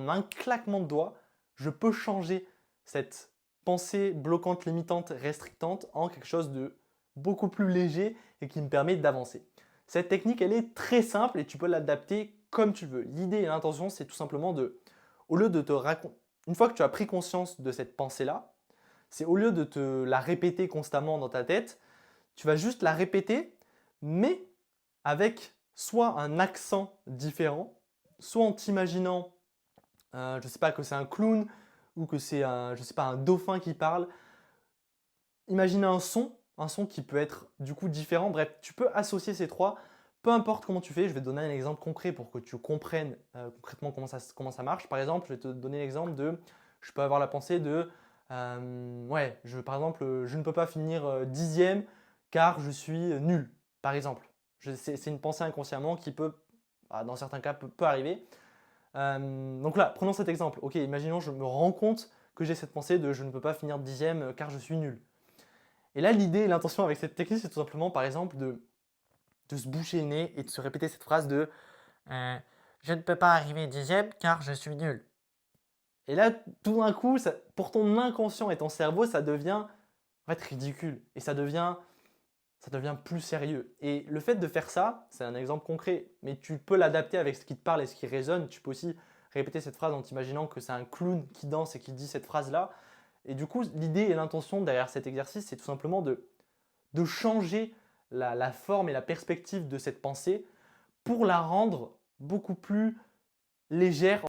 En un claquement de doigts, je peux changer cette pensée bloquante, limitante, restrictante en quelque chose de beaucoup plus léger et qui me permet d'avancer. Cette technique, elle est très simple et tu peux l'adapter comme tu veux. L'idée et l'intention, c'est tout simplement au lieu de te raconter, une fois que tu as pris conscience de cette pensée-là, c'est au lieu de te la répéter constamment dans ta tête, tu vas juste la répéter, mais avec soit un accent différent, soit en t'imaginant, je ne sais pas, que c'est un clown ou que c'est un, je sais pas, un dauphin qui parle. Imaginez un son qui peut être du coup différent. Bref, tu peux associer ces trois, peu importe comment tu fais. Je vais te donner un exemple concret pour que tu comprennes concrètement comment ça marche. Par exemple, je vais te donner l'exemple de, je peux avoir la pensée de, ouais, par exemple, je ne peux pas finir dixième car je suis nul, par exemple. C'est une pensée inconsciemment qui peut, dans certains cas, peut arriver. Donc là, prenons cet exemple. Ok, imaginons, je me rends compte que j'ai cette pensée de je ne peux pas finir dixième car je suis nul. Et là, l'idée et l'intention avec cette technique, c'est tout simplement, par exemple, de se boucher le nez et de se répéter cette phrase de Euh, je ne peux pas arriver dixième car je suis nul. Et là, tout d'un coup, pour ton inconscient et ton cerveau, ça devient en fait ridicule et ça devient plus sérieux. Et le fait de faire ça, c'est un exemple concret, mais tu peux l'adapter avec ce qui te parle et ce qui résonne. Tu peux aussi répéter cette phrase en t'imaginant que c'est un clown qui danse et qui dit cette phrase-là. Et du coup, l'idée et l'intention derrière cet exercice, c'est tout simplement de changer la forme et la perspective de cette pensée pour la rendre beaucoup plus légère